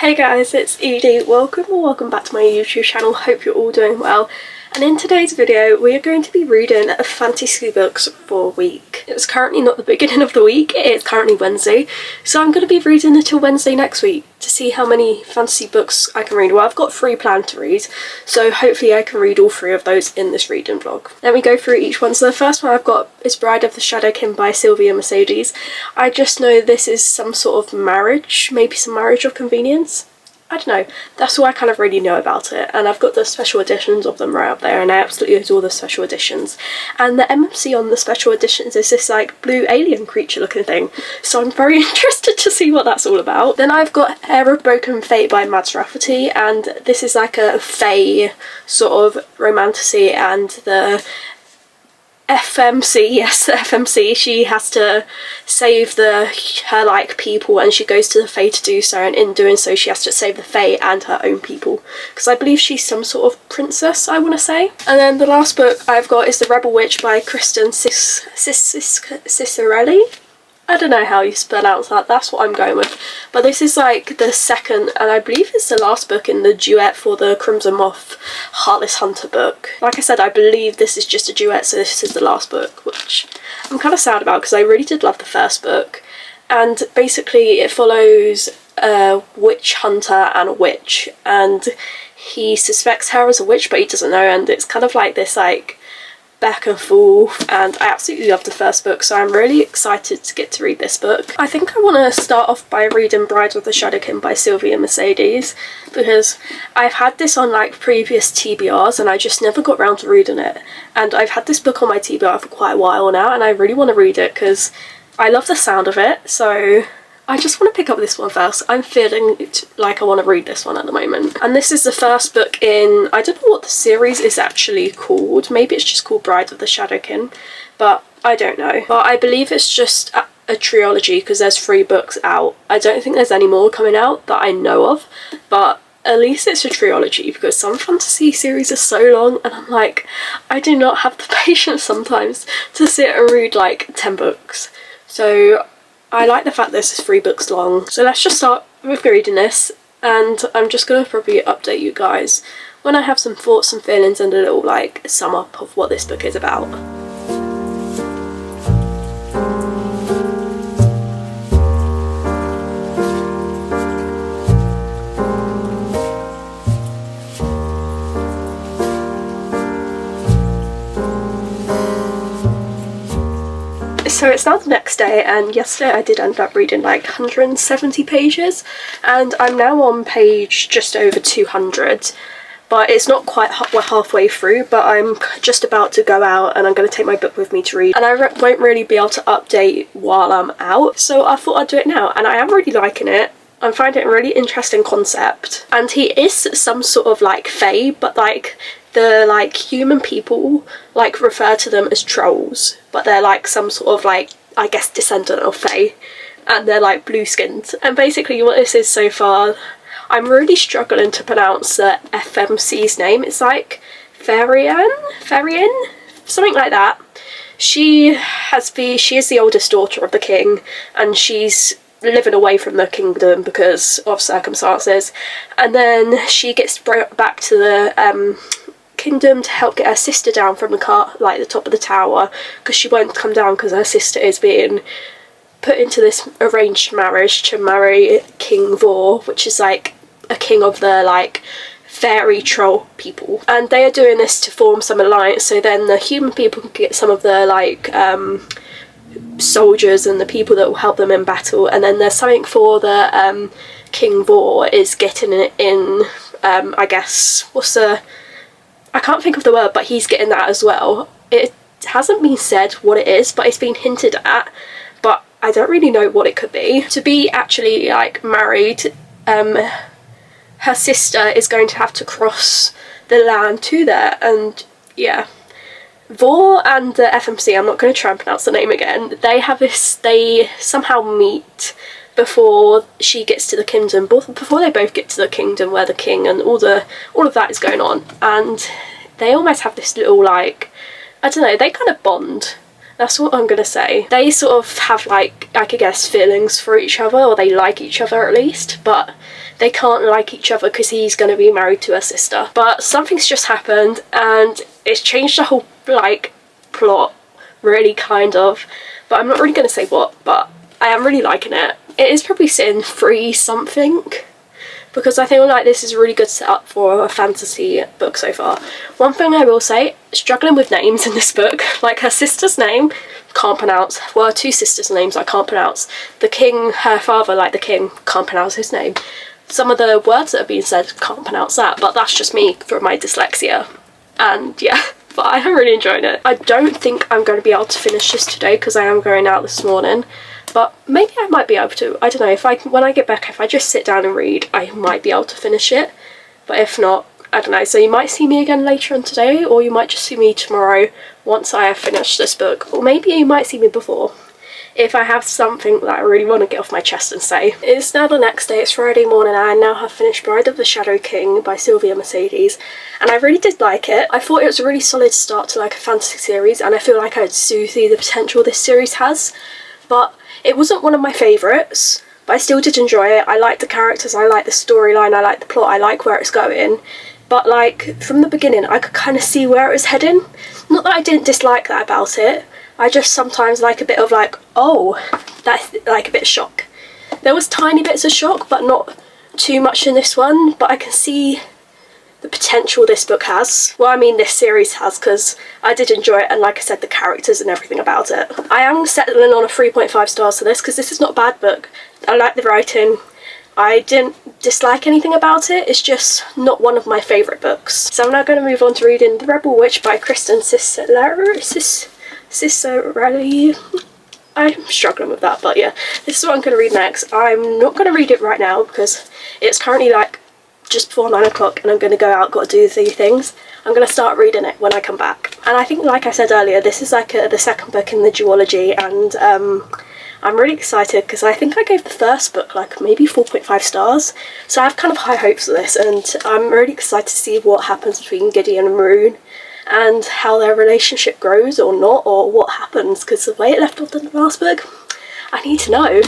Hey guys, it's Edie. Welcome back to my YouTube channel. Hope you're all doing well. And in today's video, we are going to be reading fantasy books for a week. It's currently not the beginning of the week, it is currently Wednesday. So I'm going to be reading until Wednesday next week to see how many fantasy books I can read. Well, I've got 3 planned to read, so hopefully I can read all 3 of those in this reading vlog. Let me go through each one. So the first one I've got is Bride of the Shadowkin by Sylvia Mercedes. I just know this is some sort of marriage, maybe some marriage of convenience. I don't know, that's all I kind of really know about it, and I've got the special editions of them right up there, and I absolutely adore the special editions. And the MMC on the special editions is this like blue alien creature looking thing, so I'm very interested to see what that's all about. Then I've got Heir of Broken Fate by Mads Rafferty, and this is like a fae sort of romantasy, and the FMC, yes, the FMC, she has to save her like people, and she goes to the Fae to do so, and in doing so she has to save the Fae and her own people, because I believe she's some sort of princess, I want to say. And then the last book I've got is The Rebel Witch by Kristen Cicerelli. I don't know how you pronounce that, that's what I'm going with. But this is like the second, and I believe it's the last book in the duet for the Crimson Moth Heartless Hunter book. Like I said, I believe this is just a duet, so this is the last book, which I'm kind of sad about because I really did love the first book. And basically it follows a witch hunter and a witch, and he suspects her as a witch but he doesn't know, and it's kind of like this like back and forth, and I absolutely loved the first book, so I'm really excited to get to read this book. I think I want to start off by reading Bride of the Shadowkin by Sylvia Mercedes, because I've had this on like previous TBRs and I just never got round to reading it, and I've had this book on my TBR for quite a while now, and I really want to read it because I love the sound of it, so I just want to pick up this one first. I'm feeling like I want to read this one at the moment. And this is the first book in, I don't know what the series is actually called. Maybe it's just called Bride of the Shadowkin, but I don't know. But I believe it's just a trilogy because there's 3 books out. I don't think there's any more coming out that I know of, but at least it's a trilogy, because some fantasy series are so long and I'm like, I do not have the patience sometimes to sit and read like 10 books. So I like the fact this is 3 books long. So let's just start with reading this, and I'm just going to probably update you guys when I have some thoughts and feelings and a little like sum up of what this book is about. So it's now the next day, and yesterday I did end up reading like 170 pages, and I'm now on page just over 200, but it's not quite halfway through, but I'm just about to go out and I'm going to take my book with me to read, and I won't really be able to update while I'm out, so I thought I'd do it now, and I am really liking it. I'm finding it a really interesting concept, and he is some sort of like fae, but like the like human people like refer to them as trolls, but they're like some sort of like, I guess, descendant of fae, and they're like blue skinned. And basically what this is so far, I'm really struggling to pronounce the FMC's name. It's like Farian, something like that. She is the oldest daughter of the king, and she's living away from the kingdom because of circumstances, and then she gets brought back to the kingdom to help get her sister down from the car, like the top of the tower, because she won't come down because her sister is being put into this arranged marriage to marry King Vor, which is like a king of the like fairy troll people, and they are doing this to form some alliance so then the human people can get some of the like soldiers and the people that will help them in battle, and then there's something for the King Vor is getting it in, I guess, I can't think of the word, but he's getting that as well. It hasn't been said what it is, but it's been hinted at, but I don't really know what it could be. To be actually like married, her sister is going to have to cross the land to there, and yeah. Vor and the FMC, I'm not going to try and pronounce the name again, they somehow meet before she gets to the kingdom, before they both get to the kingdom where the king and all of that is going on, and they almost have this little like, I don't know, they kind of bond, That's what I'm gonna say. They sort of have like, I could guess, feelings for each other, or they like each other at least, but they can't like each other because he's gonna be married to her sister. But something's just happened and it's changed the whole like plot, really, kind of. But I'm not really gonna say what, but I am really liking it. It is probably sitting 3 something, because I feel like this is a really good setup for a fantasy book so far. One thing I will say, struggling with names in this book. Like, her sister's name, can't pronounce. Well, 2 sisters' names I can't pronounce. The king, her father, like the king, can't pronounce his name. Some of the words that are being said, can't pronounce that, but that's just me for my dyslexia. And yeah, but I am really enjoying it. I don't think I'm going to be able to finish this today because I am going out this morning. But maybe I might be able to. I don't know, when I get back, if I just sit down and read, I might be able to finish it. But if not, I don't know. So you might see me again later on today, or you might just see me tomorrow once I have finished this book. Or maybe you might see me before, if I have something that I really want to get off my chest and say. It's now the next day, it's Friday morning, and I now have finished Bride of the Shadow King by Sylvia Mercedes, and I really did like it. I thought it was a really solid start to like a fantasy series, and I feel like I do see the potential this series has. But it wasn't one of my favourites, but I still did enjoy it. I like the characters, I like the storyline, I like the plot, I like where it's going. But like, from the beginning, I could kind of see where it was heading. Not that I didn't dislike that about it, I just sometimes like a bit of like, oh, that's like a bit of shock. There was tiny bits of shock, but not too much in this one, but I can see the potential this book has. Well, I mean this series has, because I did enjoy it, and like I said, the characters and everything about it. I am settling on a 3.5 stars for this, because this is not a bad book. I like the writing. I didn't dislike anything about it, it's just not one of my favourite books. So I'm now going to move on to reading The Rebel Witch by Kristen Cicerelli. I'm struggling with that, but yeah, this is what I'm going to read next. I'm not going to read it right now, because it's currently like just before 9 o'clock and I'm going to go out, got to do a few things. I'm going to start reading it when I come back. And I think, like I said earlier, this is like the second book in the duology, and I'm really excited because I think I gave the first book like maybe 4.5 stars. So I have kind of high hopes for this, and I'm really excited to see what happens between Gideon and Rune, and how their relationship grows or not, or what happens, because the way it left off in the last book, I need to know.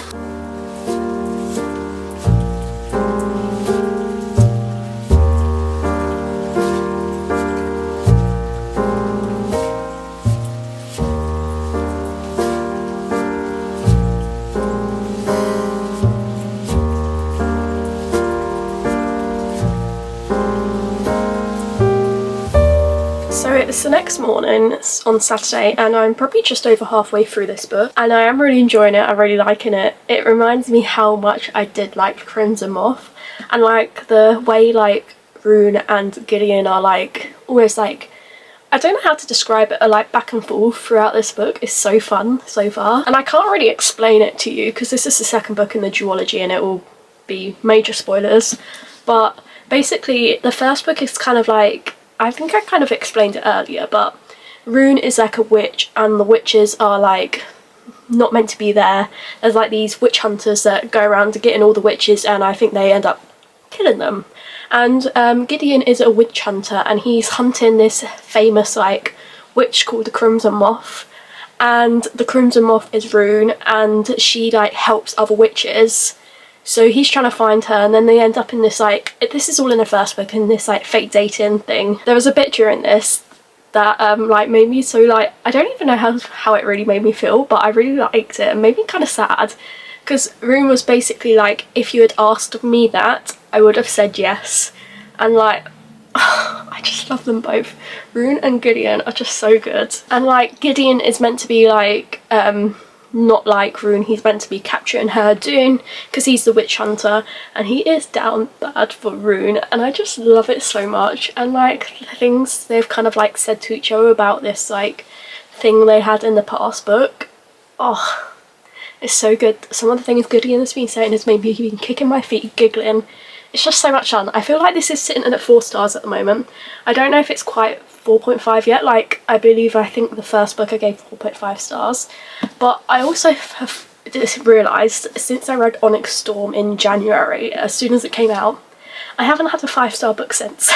So it's the next morning, it's on Saturday, and I'm probably just over halfway through this book, and I am really enjoying it, I'm really liking it. It reminds me how much I did like Crimson Moth, and like the way like Rune and Gideon are like almost like, I don't know how to describe it, are like back and forth throughout this book. It's so fun so far, and I can't really explain it to you because this is the second book in the duology and it will be major spoilers. But basically the first book is kind of like, I think I kind of explained it earlier, but Rune is like a witch, and the witches are like not meant to be there. There's like these witch hunters that go around getting all the witches, and I think they end up killing them. And Gideon is a witch hunter, and he's hunting this famous like witch called the Crimson Moth, and the Crimson Moth is Rune, and she like helps other witches. So he's trying to find her, and then they end up in this like, this is all in the first book, in this like fake dating thing. There was a bit during this that like made me so like, I don't even know how it really made me feel, but I really liked it and made me kind of sad, because Rune was basically like, if you had asked me that, I would have said yes. And like, I just love them both. Rune and Gideon are just so good. And like, Gideon is meant to be like not like Rune, he's meant to be capturing her doing, because he's the witch hunter, and he is down bad for Rune, and I just love it so much. And like the things they've kind of like said to each other about this like thing they had in the past book, oh, it's so good. Some of the things Gideon has been saying has made me been kicking my feet giggling. It's just so much fun. I feel like this is sitting at 4 stars at the moment. I don't know if it's quite 4.5 yet. Like, I think the first book I gave 4.5 stars. But I also have realised, since I read Onyx Storm in January, as soon as it came out, I haven't had a 5-star book since.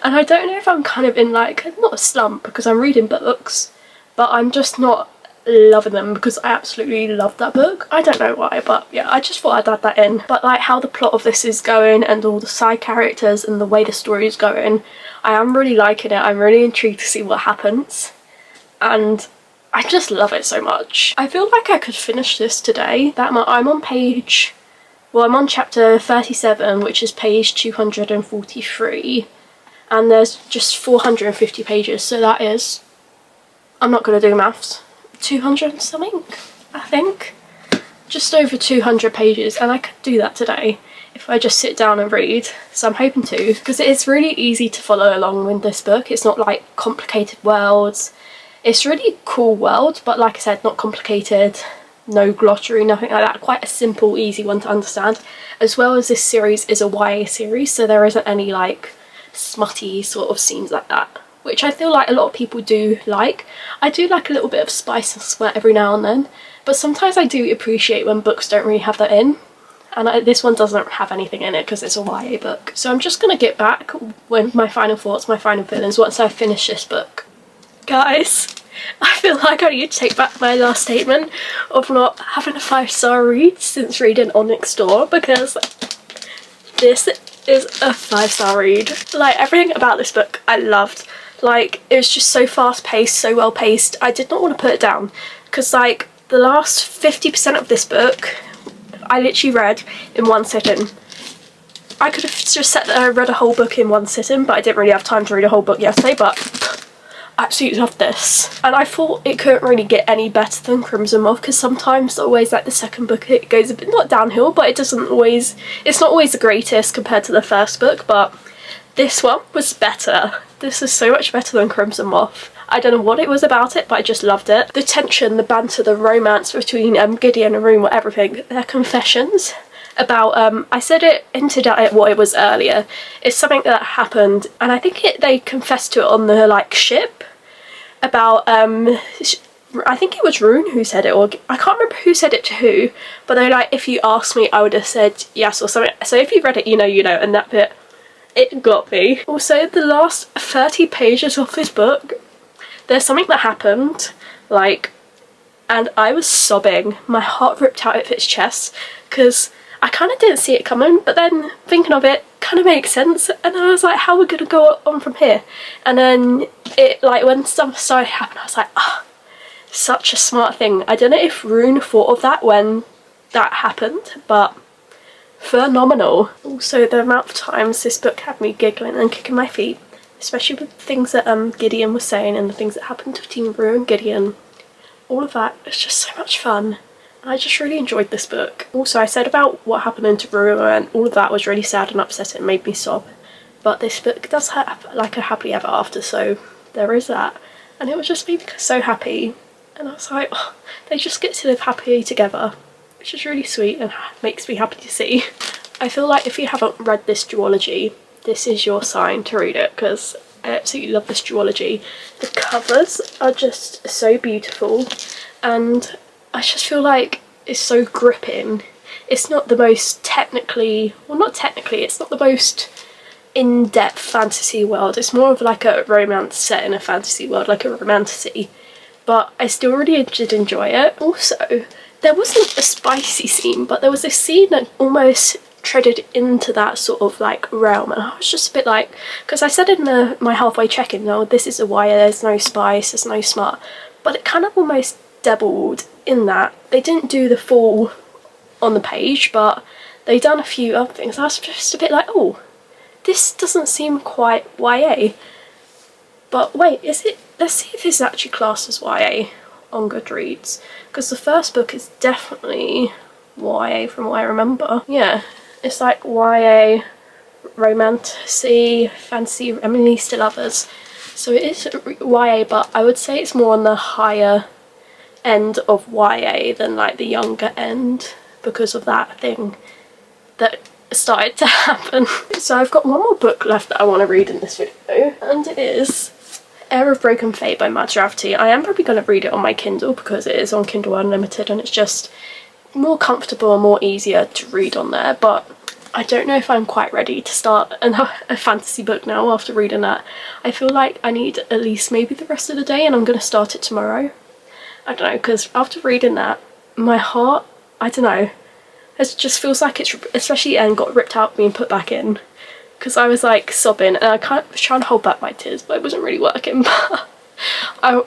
And I don't know if I'm kind of in like, not a slump because I'm reading books, but I'm just not loving them because I absolutely love that book. I don't know why, but yeah, I just thought I'd add that in. But like how the plot of this is going and all the side characters and the way the story is going, I am really liking it. I'm really intrigued to see what happens, and I just love it so much. I feel like I could finish this today. I'm on page, well, I'm on chapter 37, which is page 243, and there's just 450 pages, so that is, I'm not going to do maths, 200 and something, I think. Just over 200 pages, and I could do that today if I just sit down and read, so I'm hoping to, because it's really easy to follow along with this book. It's not like complicated worlds. It's really cool world, but like I said, not complicated, no glossary, nothing like that. Quite a simple, easy one to understand. As well as this series is a YA series, so there isn't any like smutty sort of scenes like that, which I feel like a lot of people do like. I do like a little bit of spice and smut every now and then, but sometimes I do appreciate when books don't really have that in. And this one doesn't have anything in it because it's a YA book. So I'm just going to get back with my final thoughts, my final feelings once I finish this book. Guys, I feel like I need to take back my last statement of not having a 5-star read since reading Onyx Door, because this is a 5-star read. Like, everything about this book I loved. Like, it was just so fast paced, so well paced. I did not want to put it down because like the last 50% of this book I literally read in one sitting. I could have just sat there and read a whole book in one sitting, but I didn't really have time to read a whole book yesterday, but I absolutely loved this. And I thought it couldn't really get any better than Crimson Moth, because sometimes always like the second book it goes a bit, not downhill, but it's not always the greatest compared to the first book, but this one was better. This is so much better than Crimson Moth. I don't know what it was about it, but I just loved it. The tension, the banter, the romance between Gideon and Rune, everything. Their confessions about, I said it, hinted at it what it was earlier. It's something that happened, and I think they confessed to it on the like ship about, I think it was Rune who said it, or I can't remember who said it to who, but they're like, if you asked me I would have said yes or something. So if you read it, you know, and that bit, it got me. Also, the last 30 pages of this book, there's something that happened, like, and I was sobbing. My heart ripped out of its chest because I kind of didn't see it coming, but then thinking of it kind of makes sense, and I was like, how are we gonna go on from here? And then it, like, when stuff started happening, I was like, ah, oh, such a smart thing. I don't know if Rune thought of that when that happened, but phenomenal. Also, the amount of times this book had me giggling and kicking my feet, especially with the things that Gideon was saying and the things that happened between Rue and Gideon. All of that is just so much fun. And I just really enjoyed this book. Also, I said about what happened to Rue and all of that was really sad and upsetting and made me sob. But this book does have like a happily ever after, so there is that. And it was just made me so happy. And I was like, oh, they just get to live happily together, which is really sweet and makes me happy to see. I feel like if you haven't read this duology, this is your sign to read it, because I absolutely love this duology. The covers are just so beautiful, and I just feel like it's so gripping. It's not the most technically, well, not technically, it's not the most in-depth fantasy world. It's more of like a romance set in a fantasy world, like a romantasy, but I still really did enjoy it. Also, there wasn't a spicy scene, but there was this scene that almost treaded into that sort of like realm, and I was just a bit like, because I said in my halfway check-in, no, this is a YA, there's no spice, there's no smart, but it kind of almost dabbled in that. They didn't do the full on the page, but they done a few other things. I was just a bit like, oh, this doesn't seem quite YA, but wait, is it? Let's see if it's actually classed as YA on Goodreads, because the first book is definitely YA from what I remember. Yeah, it's like YA, romantasy, fantasy, I mean, still others. So it is YA, but I would say it's more on the higher end of YA than like the younger end, because of that thing that started to happen. So I've got one more book left that I want to read in this video, and it is Heir of Broken Fate by Matt Rafferty. I am probably going to read it on my Kindle because it is on Kindle Unlimited and it's just more comfortable and more easier to read on there, but I don't know if I'm quite ready to start a fantasy book now after reading that. I feel like I need at least maybe the rest of the day, and I'm going to start it tomorrow. I don't know, because after reading that, my heart, I don't know, it just feels like it's, especially the end, got ripped out of me and put back in. Because I was like sobbing, and I was trying to hold back my tears, but it wasn't really working. But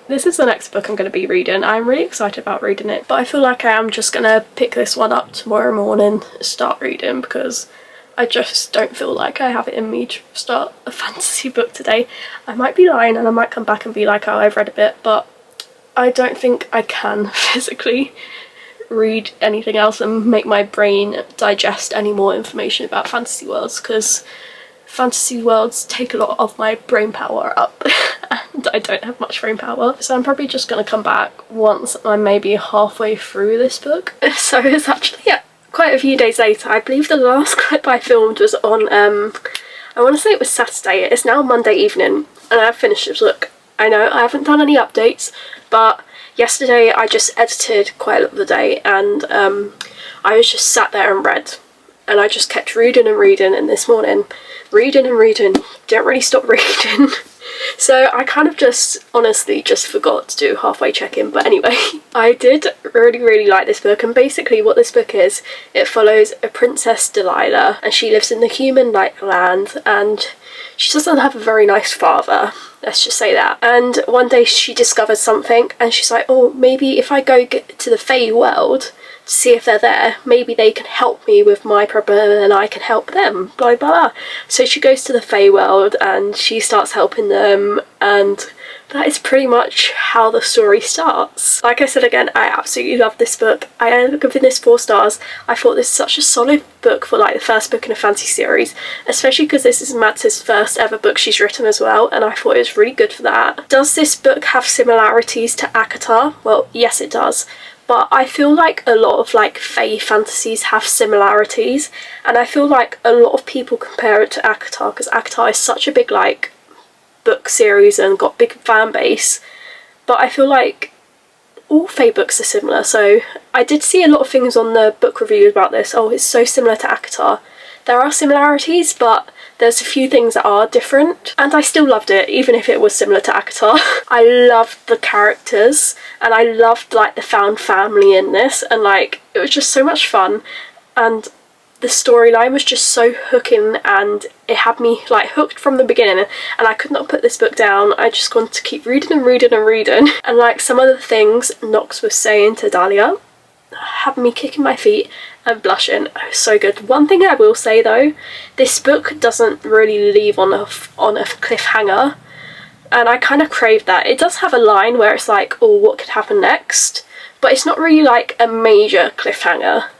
this is the next book I'm going to be reading. I'm really excited about reading it, but I feel like I am just going to pick this one up tomorrow morning and start reading, because I just don't feel like I have it in me to start a fantasy book today. I might be lying and I might come back and be like, oh, I've read a bit, but I don't think I can physically read anything else and make my brain digest any more information about fantasy worlds, because fantasy worlds take a lot of my brain power up and I don't have much brain power. So I'm probably just going to come back once I'm maybe halfway through this book. So it's actually quite a few days later. I believe the last clip I filmed was on, I want to say it was Saturday. It's now Monday evening and I've finished this book. I know I haven't done any updates, but yesterday I just edited quite a lot of the day, and I was just sat there and read, and I just kept reading and reading, and this morning reading and reading, didn't really stop reading. So I kind of just honestly just forgot to do halfway check-in. But anyway, I did really like this book, and basically what this book is, it follows a Princess Delilah, and she lives in the human-like land, and she doesn't have a very nice father, let's just say that. And one day she discovers something, and she's like, oh, maybe if I go get to the Fey world to see if they're there, maybe they can help me with my problem and I can help them, blah blah blah. So she goes to the Fey world and she starts helping them, and that is pretty much how the story starts. Like I said again, I absolutely love this book. I ended up giving this 4 stars. I thought this is such a solid book for like the first book in a fantasy series, especially because this is Mads's first ever book she's written as well, and I thought it was really good for that. Does this book have similarities to ACOTAR? Well, yes it does. But I feel like a lot of like Fae fantasies have similarities, and I feel like a lot of people compare it to ACOTAR because ACOTAR is such a big like book series and got big fan base. But I feel like all Fae books are similar, so I did see a lot of things on the book reviews about this. Oh, it's so similar to ACOTAR. There are similarities, but there's a few things that are different, and I still loved it even if it was similar to ACOTAR. I loved the characters, and I loved like the found family in this, and like it was just so much fun, and the storyline was just so hooking, and it had me like hooked from the beginning, and I could not put this book down. I just wanted to keep reading and reading and reading. And like some of the things Nox was saying to Dahlia had me kicking my feet and blushing. Oh, so good. One thing I will say though, this book doesn't really leave on a cliffhanger, and I kind of crave that. It does have a line where it's like, oh, what could happen next, but it's not really like a major cliffhanger,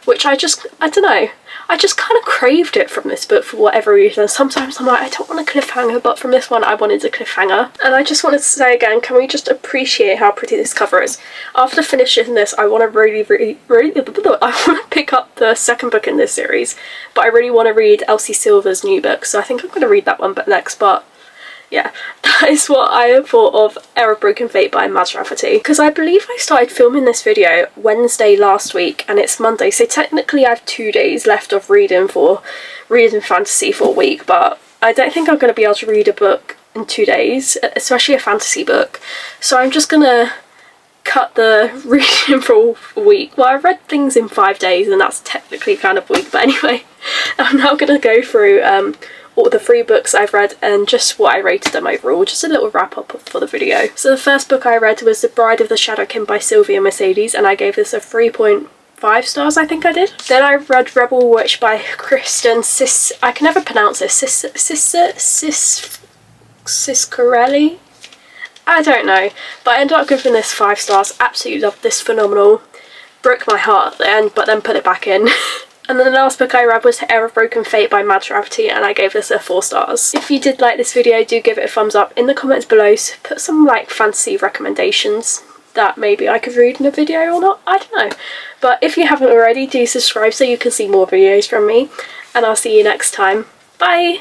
which I don't know, I just kind of craved it from this book for whatever reason. Sometimes I'm like, I don't want a cliffhanger, but from this one I wanted a cliffhanger. And I just wanted to say again, can we just appreciate how pretty this cover is? After finishing this, I want to really I want to pick up the second book in this series, but I really want to read Elsie Silver's new book, so I think I'm going to read that one next. But yeah, that is what I thought of Heir of Broken Fate by Mads Rafferty. Because I believe I started filming this video Wednesday last week and it's Monday, so technically I have 2 days left of reading fantasy for a week, but I don't think I'm going to be able to read a book in 2 days, especially a fantasy book. So I'm just going to cut the reading for a week. Well, I've read things in 5 days and that's technically kind of a week, but anyway, I'm now going to go through all the 3 books I've read and just what I rated them overall, just a little wrap up for the video. So the first book I read was The Bride of the Shadowkin by Sylvia Mercedes, and I gave this a 3.5 stars, I think I did. Then I read Rebel Witch by Kristen I can never pronounce this, Ciscarelli? I don't know, but I ended up giving this 5 stars. Absolutely loved this, phenomenal. Broke my heart at the end, but then put it back in. And then the last book I read was Heir of Broken Fate by Mads Rafferty, and I gave this a 4 stars. If you did like this video, do give it a thumbs up. In the comments below, put some like fantasy recommendations that maybe I could read in a video or not, I don't know. But if you haven't already, do subscribe so you can see more videos from me, and I'll see you next time. Bye!